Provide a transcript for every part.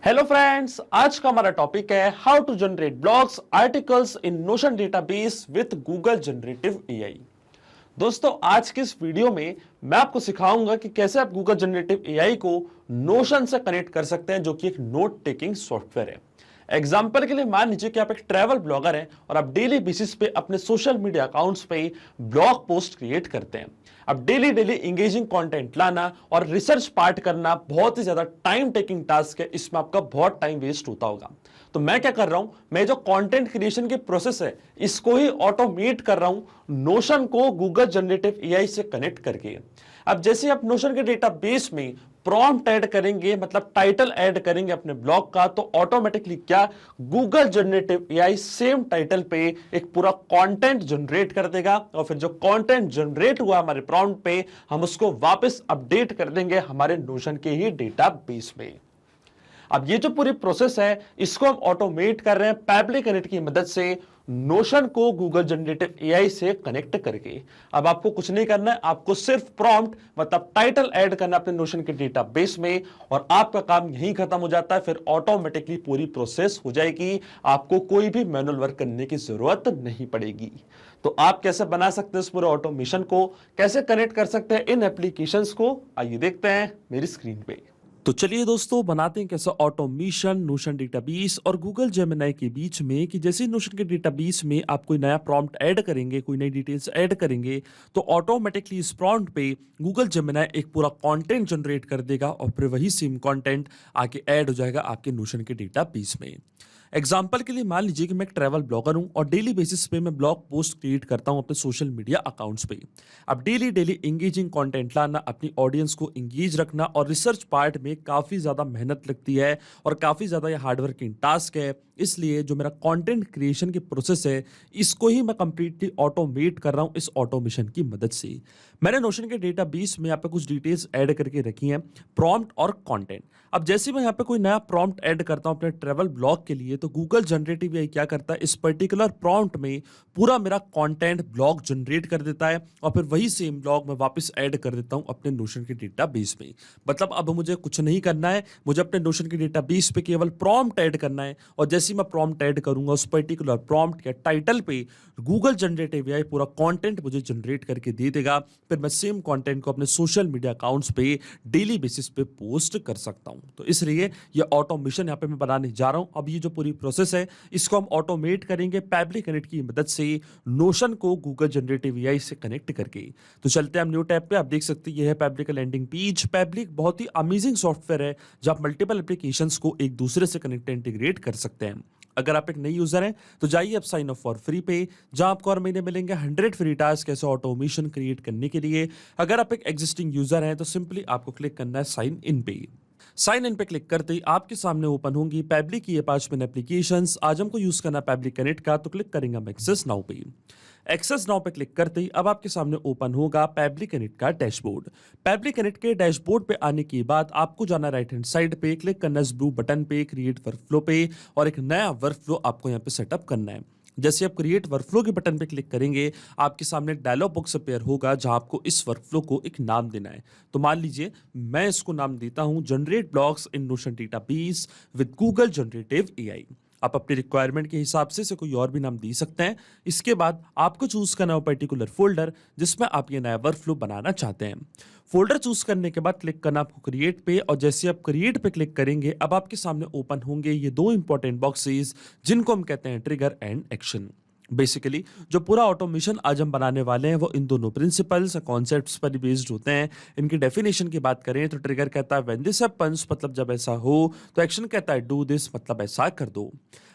Hello friends, आज का हमारा टॉपिक है how to generate blogs articles in Notion database with Google generative AI. दोस्तों, आज के इस वीडियो में मैं आपको सिखाऊंगा कि कैसे आप गूगल जनरेटिव एआई को नोशन से कनेक्ट कर सकते हैं, जो कि एक नोट टेकिंग सॉफ्टवेयर है। एग्जाम्पल के लिए मान लीजिए कि आप एक ट्रैवल ब्लॉगर हैं और आप डेली बेसिस पे अपने सोशल मीडिया अकाउंट्स पे ब्लॉग पोस्ट क्रिएट करते हैं। अब डेली डेली इंगेजिंग कंटेंट लाना और रिसर्च पार्ट करना बहुत ही ज्यादा टाइम टेकिंग टास्क है, इसमें आपका बहुत टाइम वेस्ट होता होगा। तो मैं क्या कर रहा हूं, मैं जो कंटेंट क्रिएशन की प्रोसेस है इसको ही ऑटोमेट कर रहा हूं नोशन को गूगल जनरेटिव एआई से कनेक्ट करके। अब जैसे आप नोशन के डेटाबेस में प्रॉम्प्ट ऐड करेंगे, मतलब टाइटल ऐड करेंगे अपने ब्लॉग का, तो ऑटोमेटिकली क्या Google generative AI same title पे एक पूरा कंटेंट जनरेट कर देगा और फिर जो कंटेंट जनरेट हुआ हमारे प्रॉम्प्ट पे हम उसको वापस अपडेट कर देंगे हमारे नोशन के ही डेटाबेस में। अब ये जो पूरी प्रोसेस है इसको हम ऑटोमेट कर रहे हैं पैबली कनेक्ट की मदद से नोशन को गूगल जनरेटिव एआई से कनेक्ट करके। अब आपको कुछ नहीं करना है, आपको सिर्फ प्रॉम्प्ट मतलब टाइटल ऐड करना अपने नोशन के डेटाबेस में और आपका काम यहीं खत्म हो जाता है। फिर ऑटोमेटिकली पूरी प्रोसेस हो जाएगी, आपको कोई भी मैनुअल वर्क करने की जरूरत नहीं पड़ेगी। तो आप कैसे बना सकते हैं इस पूरे ऑटोमेशन को, कैसे कनेक्ट कर सकते हैं इन एप्लीकेशंस को, आइए देखते हैं मेरी स्क्रीन पे। तो चलिए दोस्तों, बनाते हैं कैसा ऑटोमेशन नोशन डेटाबेस और गूगल जेमिनी के बीच में कि जैसे नोशन के डेटाबेस में आप कोई नया प्रॉम्प्ट ऐड करेंगे, कोई नई डिटेल्स ऐड करेंगे, तो ऑटोमेटिकली इस प्रॉम्प्ट पे गूगल जेमिनी एक पूरा कंटेंट जनरेट कर देगा और फिर वही सेम कंटेंट आके ऐड हो जाएगा आपके नोशन के डेटाबेस में। एग्जाम्पल के लिए मान लीजिए कि मैं एक ट्रैवल ब्लॉगर हूं और डेली बेसिस पे मैं ब्लॉग पोस्ट क्रिएट करता हूं अपने सोशल मीडिया अकाउंट्स पे। अब डेली डेली इंगेजिंग कंटेंट लाना, अपनी ऑडियंस को इंगेज रखना और रिसर्च पार्ट में काफ़ी ज़्यादा मेहनत लगती है और काफ़ी ज़्यादा ये हार्डवर्किंग टास्क है। इसलिए जो मेरा कंटेंट क्रिएशन की प्रोसेस है इसको ही मैं कंप्लीटली ऑटोमेट कर रहा हूँ इस ऑटोमेशन की मदद से। मैंने नोशन के डेटाबेस में यहाँ पे कुछ डिटेल्स ऐड करके रखी हैं, प्रॉम्प्ट और कंटेंट। अब जैसे मैं यहाँ पे कोई नया प्रॉम्प्ट ऐड करता हूँ अपने ट्रैवल ब्लॉग के लिए, तो गूगल जनरेटिव एआई क्या करता है, इस पर्टिकुलर प्रॉम्प्ट में पूरा मेरा कंटेंट ब्लॉग जनरेट कर देता है और फिर वही सेम ब्लॉग मैं वापस ऐड कर देता हूँ अपने नोशन के डेटाबेस में। मतलब अब मुझे कुछ नहीं करना है, मुझे अपने नोशन के डेटाबेस पे केवल प्रॉम्प्ट ऐड करना है और जैसे ही मैं प्रॉम्प्ट ऐड करूंगा उस पर्टिकुलर प्रॉम्प्ट या टाइटल पे गूगल जनरेटिव एआई पूरा कंटेंट मुझे जनरेट करके दे देगा। फिर मैं सेम कंटेंट को अपने सोशल मीडिया अकाउंट्स पे डेली बेसिस पे पोस्ट कर सकता हूं। तो इसलिए ये ऑटोमेशन यहाँ पे मैं बनाने जा रहा हूं। अब ये जो पूरी प्रोसेस है इसको हम ऑटोमेट करेंगे पैबली कनेक्ट की मदद से नोशन को गूगल जनरेटिव एआई से कनेक्ट करके। तो चलते हैं हम न्यू टैब पे। आप देख सकते हैं ये है पैबली का लैंडिंग पेज। पैबली एक बहुत ही अमेजिंग सॉफ्टवेयर है जहां आप मल्टीपल एप्लीकेशंस को एक दूसरे से कनेक्ट इंटीग्रेट कर सकते हैं। अगर आप एक नई यूजर हैं तो जाइए अब साइन अप फॉर फ्री पे, जहां आपको हर महीने मिलेंगे 100 फ्री टास्क ऐसे ऑटोमेशन क्रिएट करने के लिए। अगर आप एक एग्जिस्टिंग यूजर हैं तो सिंपली आपको क्लिक करना है साइन इन पे। साइन इन पे क्लिक करते ही आपके सामने ओपन होंगी पैबली की ये 5 मिनट एप्लीकेशंस। आज हमको यूज करना है पैबली कनेक्ट का, तो क्लिक करेंगे हम एक्सेस नाउ पे। एक्सेस नाउ पे क्लिक करते ही अब आपके सामने ओपन होगा पैबली कनेक्ट का डैशबोर्ड। पैबली कनेक्ट के डैशबोर्ड पे आने के बाद आपको जाना राइट हैंड साइड पे, क्लिक करना है इस ब्लू बटन पे क्रिएट वर्कफ्लो पे और एक नया वर्कफ्लो आपको यहाँ पे सेटअप करना है। जैसे आप क्रिएट वर्कफ्लो के बटन पे क्लिक करेंगे आपके सामने एक डायलॉग बॉक्स अपीयर होगा जहां आपको इस वर्कफ्लो को एक नाम देना है। तो मान लीजिए मैं इसको नाम देता हूं generate blogs in Notion database with Google generative AI. आप अपनी रिक्वायरमेंट के हिसाब से कोई और भी नाम दे सकते हैं। इसके बाद आपको चूज करना है पर्टिकुलर फोल्डर जिसमें आप ये नया वर्कफ्लो बनाना चाहते हैं। फोल्डर चूज करने के बाद क्लिक करना आपको क्रिएट पे और जैसे आप क्रिएट पे क्लिक करेंगे अब आपके सामने ओपन होंगे ये 2 इंपॉर्टेंट बॉक्सेस जिनको हम कहते हैं ट्रिगर एंड एक्शन। बेसिकली जो पूरा ऑटोमेशन आज हम बनाने वाले हैं वो इन दोनों प्रिंसिपल्स कॉन्सेप्ट्स पर बेस्ड होते हैं। इनकी डेफिनेशन की बात करें तो ट्रिगर कहता है व्हेन दिस हैपेंस, मतलब जब ऐसा हो, तो एक्शन कहता है डू दिस, मतलब ऐसा कर दो।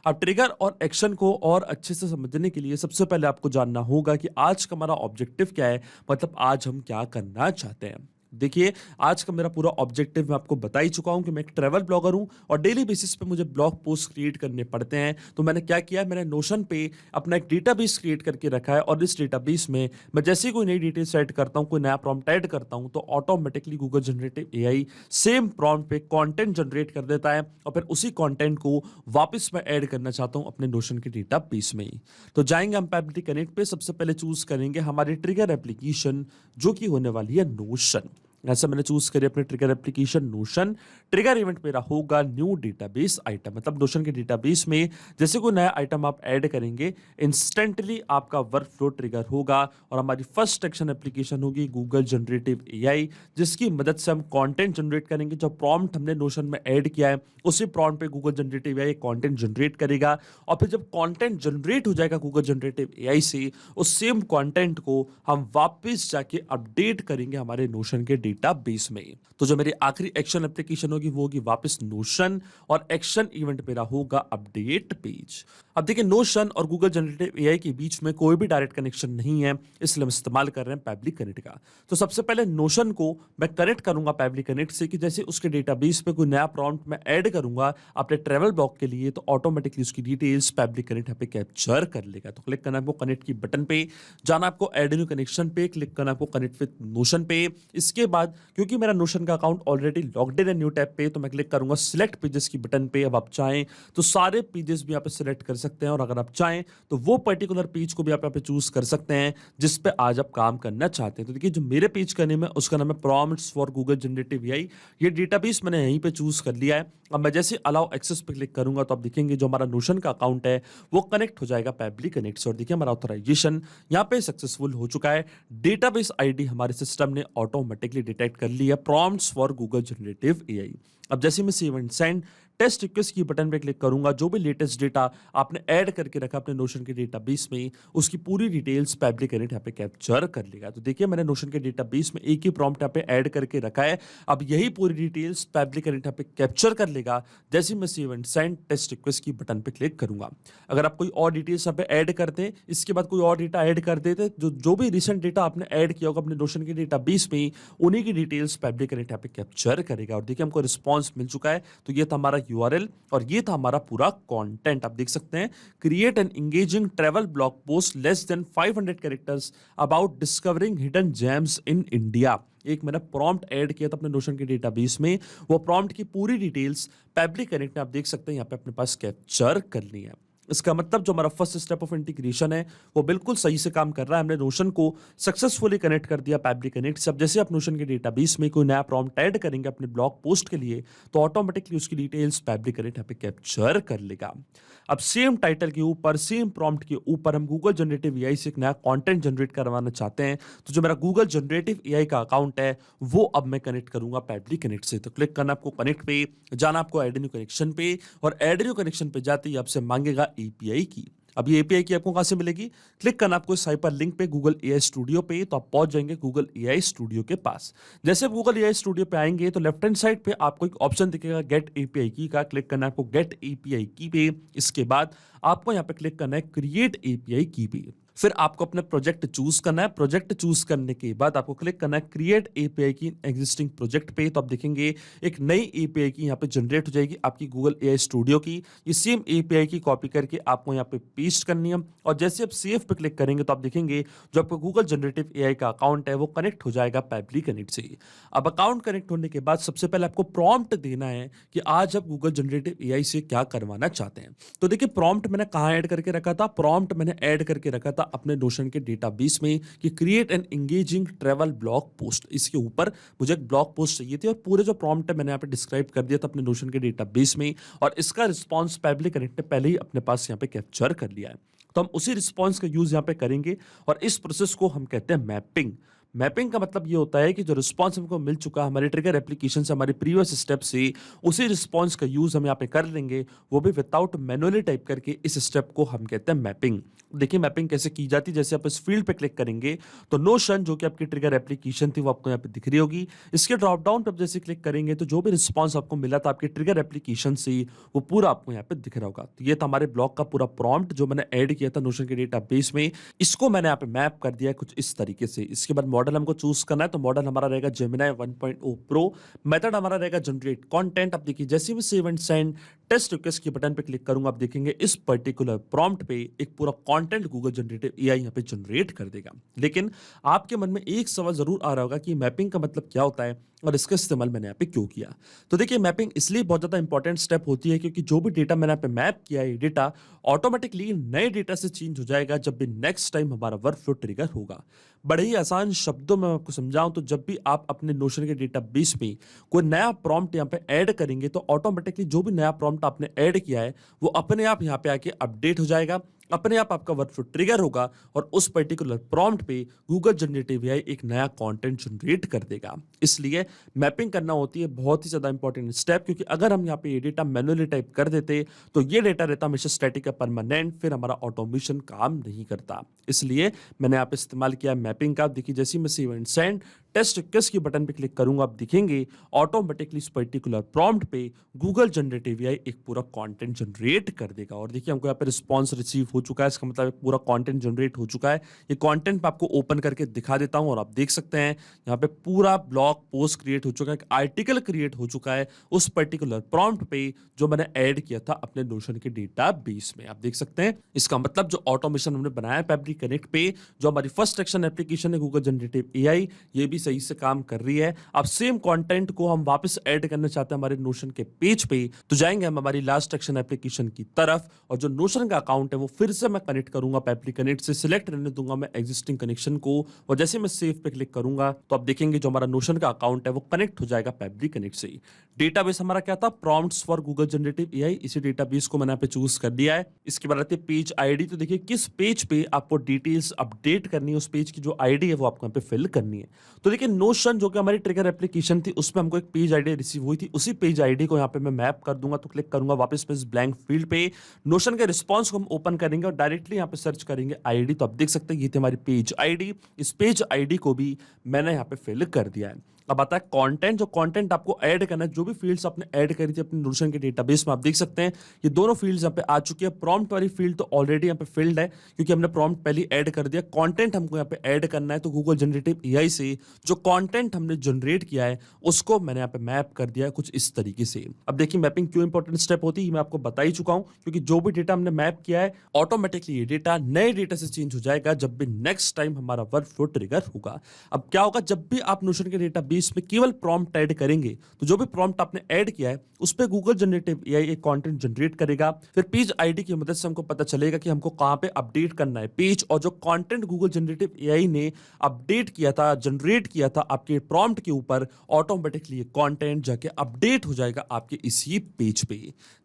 अब ट्रिगर और एक्शन को और अच्छे से समझने के लिए सबसे पहले आपको जानना होगा कि आज का हमारा ऑब्जेक्टिव क्या है, मतलब आज हम क्या करना चाहते हैं। देखिए, आज का मेरा पूरा ऑब्जेक्टिव मैं आपको बता ही चुका हूं कि मैं एक ट्रैवल ब्लॉगर हूं और डेली बेसिस पे मुझे ब्लॉग पोस्ट क्रिएट करने पड़ते हैं। तो मैंने क्या किया, मैंने नोशन पे अपना एक डेटाबेस क्रिएट करके रखा है और इस डेटाबेस में मैं जैसे ही कोई नई डिटेल्स ऐड करता हूं, कोई नया प्रॉम्प्ट ऐड करता हूं, तो automatically Google generative AI same prompt पे कंटेंट जनरेट कर देता है और फिर उसी कंटेंट को वापस मैं ऐड करना चाहता हूं अपने नोशन के डेटाबेस में। तो जाएंगे हम पैबली कनेक्ट पे, सबसे पहले चूज करेंगे हमारी ट्रिगर एप्लीकेशन जो कि होने वाली है नोशन। ऐसा मैंने चूज करी अपने trigger application notion. Trigger event मेरा होगा न्यू डेटाबेस आइटम, मतलब नोशन के डेटाबेस में जैसे कोई नया आइटम आप ऐड करेंगे इंस्टेंटली आपका वर्क फ्लो ट्रिगर होगा और हमारी फर्स्ट एक्शन एप्लीकेशन होगी गूगल जनरेटिव एआई, जिसकी मदद से हम कंटेंट जनरेट करेंगे। जो प्रॉम्प्ट हमने नोशन में ऐड किया है उसी प्रॉम्प्ट पे Google generative AI content generate करेगा और फिर जब कंटेंट जनरेट हो जाएगा गूगल जनरेटिव एआई से, उस सेम कंटेंट को हम वापस जाके अपडेट करेंगे हमारे नोशन के डेटाबेस में। तो जो मेरी आखिरी एक्शन एप्लीकेशन होगी वो होगी वापस नोशन और एक्शन इवेंट मेरा होगा अपडेट पेज। अब देखिए नोशन और गूगल जनरेटिव एआई के बीच में कोई भी डायरेक्ट कनेक्शन नहीं है, इसलिए हम इस्तेमाल कर रहे हैं पैब्लिक कनेक्ट का। तो सबसे पहले नोशन को मैं कनेक्ट करूंगा पैब्लिक कनेक्ट से कि जैसे उसके डेटाबेस पे कोई नया प्रॉम्प्ट मैं ऐड करूंगा अपने ट्रैवल ब्लॉग के लिए तो ऑटोमेटिकली उसकी डिटेल्स पैब्लिक कनेक्ट यहाँ पे कैप्चर कर लेगा। तो क्लिक करना आपको कनेक्ट की बटन पे, जाना आपको ऐड न्यू कनेक्शन पे, क्लिक करना आपको कनेक्ट विद नोशन पे। इसके बाद क्योंकि मेरा नोशन का अकाउंट ऑलरेडी लॉग्ड इन है न्यू टैब पे, तो मैं क्लिक करूंगा सिलेक्ट पेजेस की बटन पे। अब आप चाहें तो सारे पेजेस भी यहाँ पे सिलेक्ट कर सकते हैं और अगर आप चाहें तो वो पर्टिकुलर पेज को भी आप यहाँ पे चूज कर सकते हैं जिस पे आज आप काम करना चाहते हैं। तो देखिए जो मेरे पेज का नेम है उसका नाम है prompts for Google generative AI. ये डेटाबेस मैंने यहीं पे चूज कर लिया है। अब मैं जैसे अलाउ एक्सेस पे क्लिक करूंगा तो आप देखेंगे जो हमारा नोशन का अकाउंट है वो कनेक्ट हो जाएगा पैब्लिक कनेक्ट से और देखिए हमारा ऑथराइजेशन यहाँ पे सक्सेसफुल हो चुका है। डेटाबेस आईडी हमारे सिस्टम ने ऑटोमेटिकली डिटेक्ट कर ली है prompts for Google generative AI. अब जैसे मैं save and send test request की बटन पे क्लिक करूंगा, जो भी लेटेस्ट डेटा आपने ऐड करके रखा अपने नोशन के डेटाबेस में उसकी पूरी डिटेल्स पैब्लिक कनेक्ट यहाँ पे कैप्चर कर लेगा। तो देखिए मैंने नोशन के डेटाबेस में एक ही प्रॉम्प्ट यहाँ पे ऐड करके रखा है, अब यही पूरी डिटेल्स पैब्लिक कनेक्ट यहाँ पे कैप्चर कर लेगा जैसे मैं save and send test request की बटन पे क्लिक करूंगा। अगर आप कोई और डिटेल्स यहाँ पे ऐड करते हैं, इसके बाद कोई और डेटा ऐड कर देते, जो भी रिसेंट डेटा आपने ऐड किया होगा अपने नोशन के डेटाबेस में उन्हीं की डिटेल्स पैब्लिक कनेक्ट यहाँ पे कैप्चर करेगा। और देखिए हमको रिस्पॉन्स मिल चुका है। तो ये था हमारा यूआरएल और ये था हमारा पूरा कंटेंट। आप देख सकते हैं create an engaging travel blog post less than 500 characters about discovering hidden gems in India. एक मैंने प्रॉम्प्ट ऐड किया था अपने नोशन के डेटाबेस में, वो प्रॉम्प्ट की पूरी डिटेल्स पैब्लिक कनेक्ट में आप देख सकते हैं यहाँ पे अपने पास कैप्चर कर ली है। इसका मतलब जो हमारा फर्स्ट स्टेप ऑफ इंटीग्रेशन है वो बिल्कुल सही से काम कर रहा है। हमने नोशन को सक्सेसफुली कनेक्ट कर दिया पैब्लिक कनेक्ट से। अब जैसे आप नोशन के डेटाबेस में कोई नया प्रॉम्प्ट ऐड करेंगे अपने ब्लॉग पोस्ट के लिए तो ऑटोमेटिकली उसकी डिटेल्स पैब्लिक कनेक्ट यहाँ पे कैप्चर कर लेगा। अब सेम टाइटल के ऊपर सेम प्रॉम्प्ट के ऊपर हम गूगल जनरेटिव एआई से एक नया कंटेंट जनरेट करवाना चाहते हैं, तो जो मेरा गूगल जनरेटिव एआई का अकाउंट है वो अब मैं कनेक्ट करूंगा पैब्लिक कनेक्ट से। तो क्लिक करना आपको कनेक्ट पे, जाना आपको ऐड न्यू कनेक्शन पे और ऐड न्यू कनेक्शन पे जाते ही आपसे मांगेगा एपीआई की। अब ये एपीआई की आपको कहां से मिलेगी? क्लिक करना आपको इस हाइपर लिंक पे गूगल एआई स्टूडियो पे, तो आप पहुंच जाएंगे गूगल एआई स्टूडियो के पास। जैसे आप गूगल एआई स्टूडियो पे आएंगे तो लेफ्ट हैंड साइड पे आपको एक ऑप्शन दिखेगा गेट एपीआई की का, क्लिक करना है आपको गेट एपीआई की पे। इसके बाद आपको यहाँ पे क्लिक करना है क्रिएट एपीआई की पे। फिर आपको अपना प्रोजेक्ट चूज करना है। प्रोजेक्ट चूज करने के बाद आपको क्लिक करना है क्रिएट एपीआई की एग्जिस्टिंग प्रोजेक्ट पे। तो आप देखेंगे एक नई एपीआई की यहाँ पे जनरेट हो जाएगी आपकी गूगल एआई स्टूडियो की। ये सेम एपीआई की कॉपी करके आपको यहाँ पे पेस्ट करनी है और जैसे आप सेव पे क्लिक करेंगे तो आप देखेंगे जो आपका गूगल जनरेटिव एआई का अकाउंट है वो कनेक्ट हो जाएगा पैब्लिक कनेक्ट से। अब अकाउंट कनेक्ट होने के बाद सबसे पहले आपको प्रॉम्प्ट देना है कि आज आप गूगल जनरेटिव एआई से क्या करवाना चाहते हैं। तो देखिए प्रॉम्प्ट मैंने कहाँ ऐड करके रखा था? प्रॉम्प्ट मैंने ऐड करके रखा था अपने नोशन के डेटाबेस में कि create an engaging travel blog post. इसके ऊपर मुझे एक ब्लॉग पोस्ट चाहिए थी और पूरे जो प्रॉम्प्ट है मैंने यहाँ पे डिस्क्राइब कर दिया था अपने नोशन के डेटाबेस में और इसका रिस्पांस पैब्लिक कनेक्ट ने पहले ही अपने पास यहाँ पे कैप्चर कर लिया है। तो हम उसी रिस्पांस का यूज यहाँ पे करेंगे और इस प्रोसेस को हम कहते हैं मैपिंग। मैपिंग का मतलब ये होता है कि जो रिस्पांस हमको मिल चुका हमारे ट्रिगर एप्लीकेशन से हमारे प्रीवियस स्टेप से, उसी रिस्पांस का यूज हम यहाँ पे कर लेंगे, वो भी विदाउट मैनुअली टाइप करके। इस स्टेप को हम कहते हैं मैपिंग। देखिए मैपिंग कैसे की जाती है, जैसे आप इस फील्ड पे क्लिक करेंगे तो नोशन जो कि आपकी ट्रिगर एप्लीकेशन थी वो आपको यहाँ पे दिख रही होगी। इसके ड्रॉप डाउन पे जैसे क्लिक करेंगे तो जो भी रिस्पांस आपको मिला था आपके ट्रिगर एप्लीकेशन से वो पूरा आपको यहाँ पे दिख रहा होगा। तो ये था हमारे ब्लॉग का पूरा प्रॉम्प्ट जो मैंने ऐड किया था नोशन के डेटाबेस में। इसको मैंने यहाँ पे मैप कर दिया कुछ इस तरीके से। इसके बाद मॉडल हमको चूज करना है, तो मॉडल हमारा रहेगा जेमिनी 1.0 प्रो। मेथड हमारा रहेगा जनरेट कंटेंट। अब देखिए जैसे भी save and send test request के बटन पे क्लिक करूंगा, आप देखेंगे इस पर्टिकुलर प्रॉम्प्ट पे एक पूरा कंटेंट गूगल जनरेटिव एआई यहाँ पे जनरेट कर देगा। लेकिन आपके मन में एक सवाल जरूर आ रहा होगा कि मैपिंग का मतलब क्या होता है और इसका इस्तेमाल मैंने यहाँ पे क्यों किया। तो देखिए, मैपिंग इसलिए बहुत ज्यादा इंपॉर्टेंट स्टेप होती है क्योंकि जो भी डेटा मैंने यहाँ पे मैप किया है, डेटा ऑटोमेटिकली नए डेटा से चेंज हो जाएगा जब भी नेक्स्ट टाइम हमारा वर्कफ्लो ट्रिगर होगा। बड़े ही आसान शब्दों में आपको समझाऊं तो जब भी आप अपने नोशन के डेटाबेस में कोई नया प्रॉम्प्ट यहाँ पे ऐड करेंगे तो ऑटोमेटिकली जो भी नया प्रॉम्प्ट आपने ऐड किया है वो अपने आप यहाँ पे आके अपडेट हो जाएगा, अपने आप आपका वर्कफ्लो ट्रिगर होगा और उस पर्टिकुलर प्रॉम्प्ट पे गूगल जनरेटिव एआई एक नया कंटेंट जनरेट कर देगा। इसलिए मैपिंग करना होती है बहुत ही ज्यादा इंपॉर्टेंट स्टेप, क्योंकि अगर हम यहाँ पे ये डेटा मैनुअली टाइप कर देते तो ये डेटा रहता हमेशा स्टैटिक या परमानेंट, फिर हमारा ऑटोमेशन काम नहीं करता। इसलिए मैंने यहाँ पे इस्तेमाल किया मैपिंग का। देखिए, जैसे ही मैं save and send test request के बटन पे क्लिक करूंगा, आप दिखेंगे ऑटोमेटिकली इस पर्टिकुलर प्रॉम्प्ट पे गूगल जनरेटिव एआई एक पूरा कंटेंट जनरेट कर देगा। और देखिए, हमको यहाँ पे रिस्पांस रिसीव हो चुका है, इसका मतलब एक पूरा कंटेंट जनरेट हो चुका है। ये कंटेंट मैं आपको ओपन करके दिखा देता हूं और आप देख सकते हैं यहाँ पे पूरा ब्लॉग पोस्ट क्रिएट हो चुका है, एक आर्टिकल क्रिएट हो चुका है उस पर्टिकुलर प्रॉम्प्ट पे जो मैंने ऐड किया था अपने नोशन के डेटाबेस में। आप देख सकते हैं इसका मतलब जो ऑटोमेशन हमने बनाया है फैब्रिक कनेक्ट पे, जो हमारी फर्स्ट एक्शन एप्लीकेशन है गूगल जनरेटिव एआई, ये भी सही से काम कर रही है। अब सेम कंटेंट को हम वापस ऐड करना चाहते हैं हमारे नोशन के पेज पे, तो जाएंगे हम हमारी लास्ट एक्शन एप्लीकेशन की तरफ और जो नोशन का अकाउंट है वो फिर से मैं कनेक्ट करूंगा फैब्रिक कनेक्ट से, सिलेक्ट रहने दूंगा मैं एग्जिस्टिंग कनेक्शन को और जैसे मैं सेव पे क्लिक करूंगा तो आप देखेंगे जो हमारा नोशन का अकाउंट है वो कनेक्ट हो जाएगा फैब्रिक कनेक्ट से। डेटाबेस हमारा क्या था, prompts for Google generative AI, इसी डेटाबेस को मैंने यहाँ पे चूज कर दिया है। इसके बाद आती है पेज आईडी। तो देखिए, किस पेज पे आपको डिटेल्स अपडेट करनी है, उस पेज की जो आईडी है वो आपको यहाँ पे फिल करनी है। तो देखिए, नोशन जो कि हमारी ट्रिगर एप्लीकेशन थी उसमें हमको एक पेज आईडी रिसीव हुई थी, उसी पेज आईडी को यहाँ पे मैं मैप कर दूंगा। तो क्लिक करूंगा वापस पे इस ब्लैंक फील्ड पे, नोशन के रिस्पांस को हम ओपन करेंगे और डायरेक्टली यहाँ पे सर्च करेंगे आईडी। तो आप देख सकते हैं ये थी हमारी पेज आईडी, इस पेज आईडी को भी मैंने यहाँ पे फिल कर दिया है। अब आता है कंटेंट। जो कंटेंट आपको ऐड करना है, जो भी फील्ड्स आपने ऐड करी थी अपने नोशन के डेटाबेस में, आप देख सकते हैं ये दोनों फील्ड्स यहाँ पे आ चुकी है। प्रॉम्प्ट वाली फील्ड तो ऑलरेडी यहाँ पे फिल्ड है क्योंकि हमने प्रॉम्प्ट पहले ऐड कर दिया। कंटेंट हमको यहाँ पे ऐड करना है, तो गूगल जनरेटिव एआई से जो कंटेंट हमने जनरेट किया है उसको मैंने यहाँ पे मैप कर दिया है कुछ इस तरीके से। अब देखिए, मैपिंग क्यों इंपॉर्टेंट स्टेप होती है मैं आपको बता ही चुका हूं, क्योंकि जो भी डेटा हमने मैप किया है ऑटोमेटिकली ये डेटा नए डेटा से चेंज हो जाएगा जब भी नेक्स्ट टाइम हमारा वर्कफ्लो ट्रिगर होगा। अब क्या होगा, जब भी आप नोशन के डेटाबेस में केवल प्रॉम्प्ट ऐड करेंगे तो जो भी प्रॉम्प्ट आपने ऐड किया है उस पे गूगल जनरेटिव एआई एक कंटेंट जनरेट करेगा। फिर पेज आईडी की मदद से हमको पता चलेगा कि हमको कहां पे अपडेट करना है पेज, और जो कंटेंट गूगल जनरेटिव एआई ने अपडेट किया था, जनरेट किया था आपके प्रॉम्प्ट के ऊपर, ऑटोमेटिकली ये कंटेंट जाके अपडेट हो जाएगा आपके इसी पेज पे।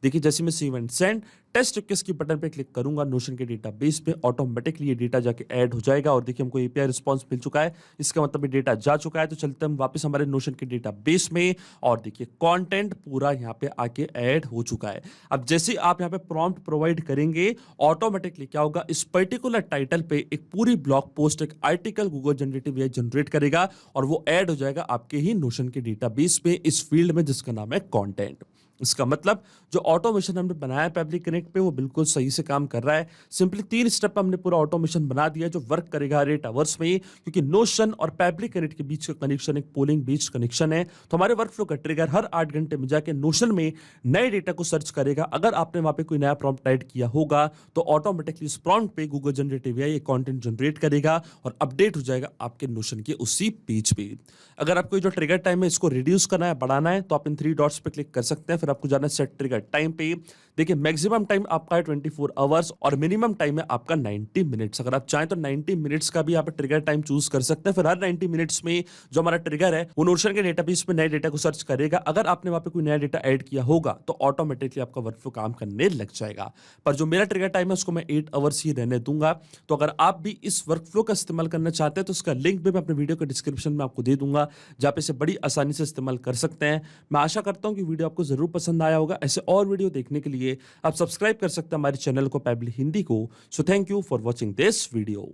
देखिए, जैसे मैं save and send test request की बटन पे क्लिक करूंगा नोशन के डेटाबेस पे, ऑटोमेटिकली ये डेटा जाके ऐड हो जाएगा और देखिए हमको एपीआई रिस्पांस मिल चुका है, इसका मतलब ये डेटा जा चुका है। तो चलते हम वापस हमारे नोशन के डेटाबेस में और देखिए कंटेंट पूरा यहाँ पे आके ऐड हो चुका है। अब जैसे आप यहाँ पे प्रॉम्प्ट प्रोवाइड करेंगे ऑटोमेटिकली क्या होगा, इस पर्टिकुलर टाइटल पे एक पूरी ब्लॉग पोस्ट, एक article Google generative AI generate करेगा और वो ऐड हो जाएगा आपके ही नोशन के डेटाबेस पे इस फील्ड में जिसका नाम है कंटेंट। इसका मतलब जो ऑटोमेशन हमने बनाया फैब्रिक कनेक्ट पे वो बिल्कुल सही से काम कर रहा है। सिंपली 3 स्टेप हमने पूरा ऑटोमेशन बना दिया जो वर्क करेगा 8 आवर्स में, क्योंकि नोशन और फैब्रिक कनेक्ट के बीच का कनेक्शन एक पोलिंग बेस्ड कनेक्शन है। तो हमारे वर्कफ्लो का ट्रिगर हर 8 घंटे में जाके नोशन में नए डेटा को सर्च करेगा। अगर आपने वहां पे कोई नया प्रॉम्प्ट ऐड किया होगा तो ऑटोमेटिकली इस प्रॉम्प्ट पे Google generative AI content generate करेगा और अपडेट हो जाएगा आपके नोशन के उसी पेज पे। अगर आपको जो ट्रिगर टाइम है इसको रिड्यूस करना है, बढ़ाना है, तो आप इन 3 डॉट्स पे क्लिक कर सकते हैं। फिर आपको जाना है सेट ट्रिगर टाइम पे। देखिए, मैक्सिमम टाइम आपका है 24 आवर्स और मिनिमम टाइम है आपका 90 मिनट्स। अगर आप चाहें तो 90 मिनट्स का भी आप ट्रिगर टाइम चूज कर सकते हैं। फिर हर 90 मिनट्स में जो हमारा ट्रिगर है वो नोशन के डेटाबेस में नए डेटा को सर्च करेगा। अगर आपने वहां पे कोई नया डेटा ऐड किया होगा तो ऑटोमेटिकली आपका वर्कफ्लो काम करने लग जाएगा। पर जो मेरा ट्रिगर टाइम है उसको मैं 8 आवर्स ही रहने दूंगा। तो अगर आप भी इस वर्कफ्लो का इस्तेमाल करना चाहते हैं तो उसका लिंक भी मैं अपने वीडियो के डिस्क्रिप्शन में आपको दे दूंगा, जहां पे इसे बड़ी आसानी से इस्तेमाल कर सकते हैं। मैं आशा करता हूं कि वीडियो आपको जरूर पसंद आया होगा। ऐसे और वीडियो देखने के लिए आप सब्सक्राइब कर सकते हैं हमारे चैनल को पेबल हिंदी को। So thank you for watching this video.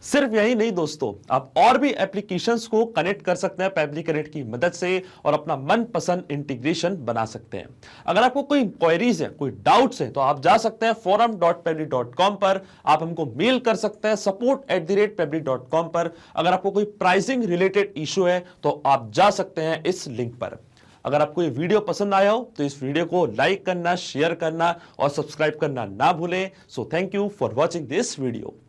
सिर्फ यही नहीं दोस्तों, आप और भी एप्लीकेशंस को कनेक्ट कर सकते हैं पेबल कनेक्ट की मदद से और अपना मनपसंद इंटीग्रेशन बना सकते हैं। अगर आपको कोई इंक्वायरीज है, कोई डाउट्स है, तो आप जा सकते हैं forum.pebble.com पर। आप हमको मेल कर सकते हैं support@pebble.com पर। अगर आपको कोई प्राइसिंग रिलेटेड इशू है तो आप जा सकते हैं इस लिंक पर। अगर आपको ये वीडियो पसंद आया हो तो इस वीडियो को लाइक करना, शेयर करना और सब्सक्राइब करना ना भूलें। So thank you for watching this video.